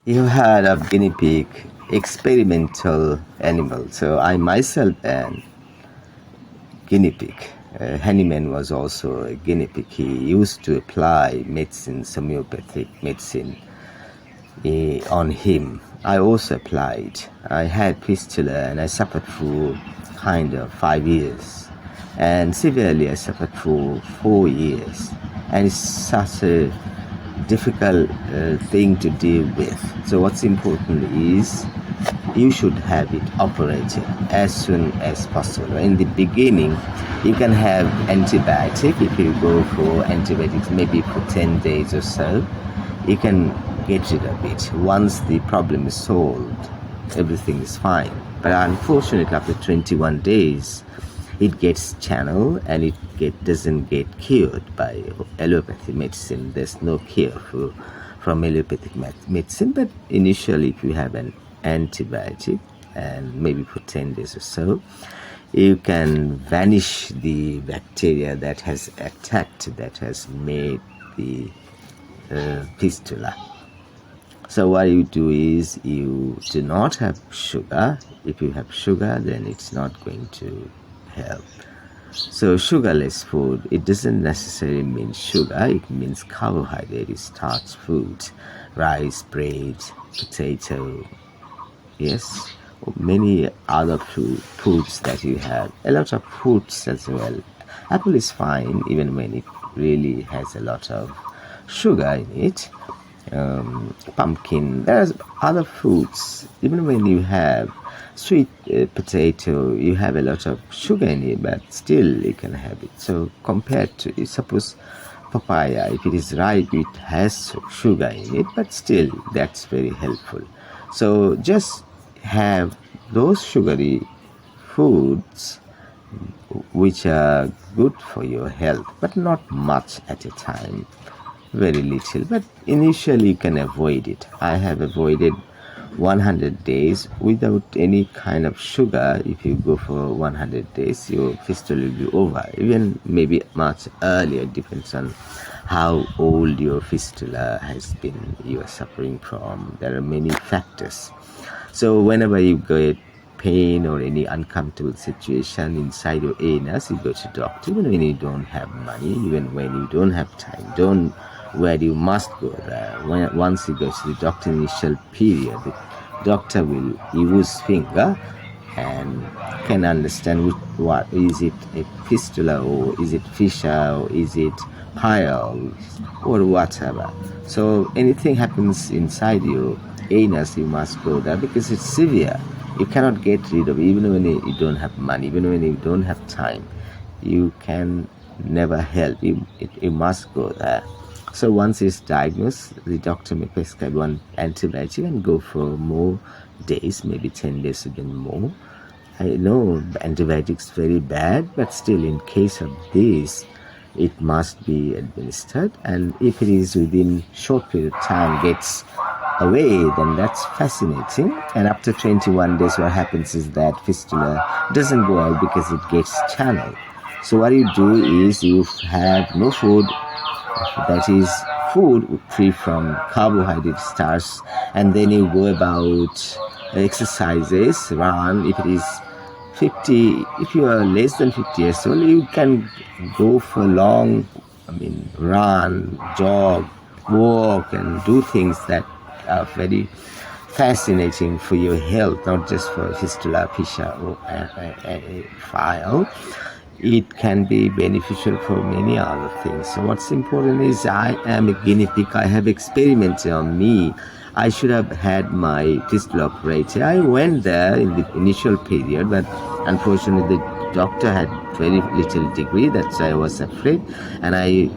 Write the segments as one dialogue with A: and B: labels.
A: You heard of guinea pig, experimental animal. So I myself am guinea pig. Hahnemann was also a guinea pig. He used to apply medicine, homeopathic medicine, on him. I also applied. I had fistula and I suffered for kind of 5 years. And severely I suffered for 4 years. And it's such a difficult thing to deal with. So what's important is you should have it operated as soon as possible. In the beginning, you can have antibiotic. If you go for antibiotics maybe for 10 days or so, you can get rid of it. Once the problem is solved, everything is fine. But unfortunately, after 21 days, it gets channeled and doesn't get cured by allopathy medicine. There's no cure from allopathic medicine, but initially if you have an antibiotic and maybe for 10 days or so, you can vanish the bacteria that has attacked, that has made the fistula. So what you do is you do not have sugar. If you have sugar, then it's not going to help. So sugarless food, it doesn't necessarily mean sugar, it means carbohydrate, starch food, rice, bread, potato, yes, or many other foods that you have. A lot of fruits as well. Apple is fine even when it really has a lot of sugar in it. Pumpkin, there's other fruits. Even when you have sweet potato, you have a lot of sugar in it, but still you can have it. So compared to, suppose papaya, if it is ripe, it has sugar in it, but still that's very helpful. So just have those sugary foods which are good for your health, but not much at a time. Very little, but initially you can avoid it. I have avoided 100 days without any kind of sugar. If you go for 100 days, your fistula will be over, even maybe much earlier. Depends on how old your fistula has been you are suffering from. There are many factors. So whenever you get pain or any uncomfortable situation inside your anus, you go to doctor. Even when you don't have money, even when you don't have time, where you must go there. Once you go to the doctor initial period, the doctor will use finger and can understand what is it, a fistula, or is it fissure, or is it pile, or whatever. So anything happens inside your anus, you must go there because it's severe. You cannot get rid of it, even when you don't have money, even when you don't have time. You can never help. You must go there. So once it's diagnosed, the doctor may prescribe one antibiotic and go for more days, maybe 10 days, even more. I know antibiotics very bad, but still in case of this, it must be administered. And if it is within short period of time gets away, then that's fascinating. And after 21 days, what happens is that fistula doesn't go out because it gets channeled. So what you do is you have no food, that is food free from carbohydrate, starch, and then you go about exercises, run. If it is 50, if you are less than 50 years old, you can go for long, run, jog, walk, and do things that are very fascinating for your health, not just for fistula, fissure, or a file. It can be beneficial for many other things. So what's important is I am a guinea pig. I have experimented on me. I should have had my fistula operated. I went there in the initial period, but unfortunately the doctor had very little degree. That's why I was afraid. And I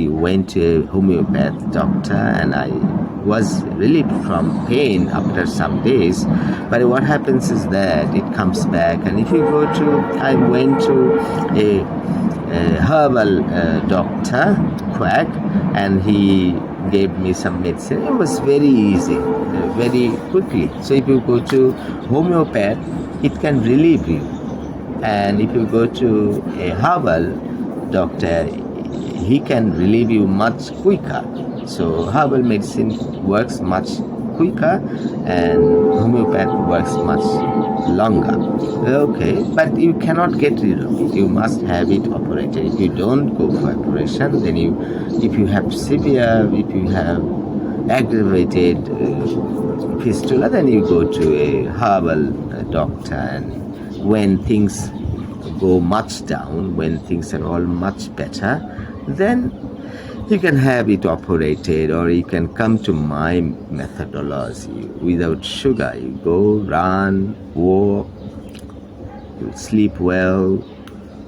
A: went to a homeopath doctor and I was relieved from pain after some days. But what happens is that it comes back, and if you go to, I went to a herbal doctor, quack, and he gave me some medicine. It was very easy, very quickly. So if you go to homeopath, it can relieve you. And if you go to a herbal doctor, he can relieve you much quicker. So herbal medicine works much quicker and homeopath works much longer. Okay, but you cannot get rid of it. You must have it operated. If you don't go for operation, then if you have aggravated fistula, then you go to a herbal doctor. And when things go much down, when things are all much better, then you can have it operated, or you can come to my methodology without sugar. You go, run, walk, you sleep well,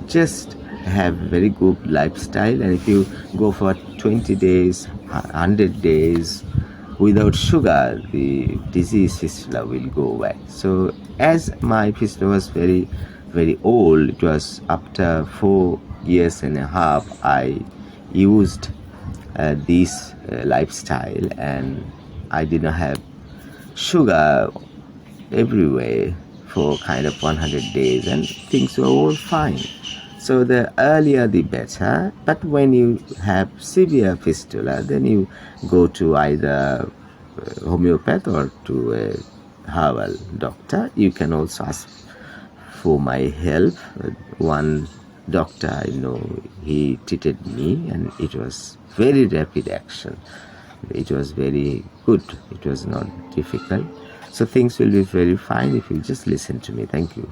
A: just have very good lifestyle. And if you go for 20 days, 100 days without sugar, the disease fistula will go away. So as my fistula was very, very old, it was after 4 years and a half, I used this lifestyle, and I did not have sugar everywhere for kind of 100 days, and things were all fine. So the earlier the better. But when you have severe fistula, then you go to either homeopath or to a herbal doctor. You can also ask for my help. One doctor I know, he treated me, and it was very rapid action. It was very good. It was not difficult. So things will be very fine if you just listen to me. Thank you.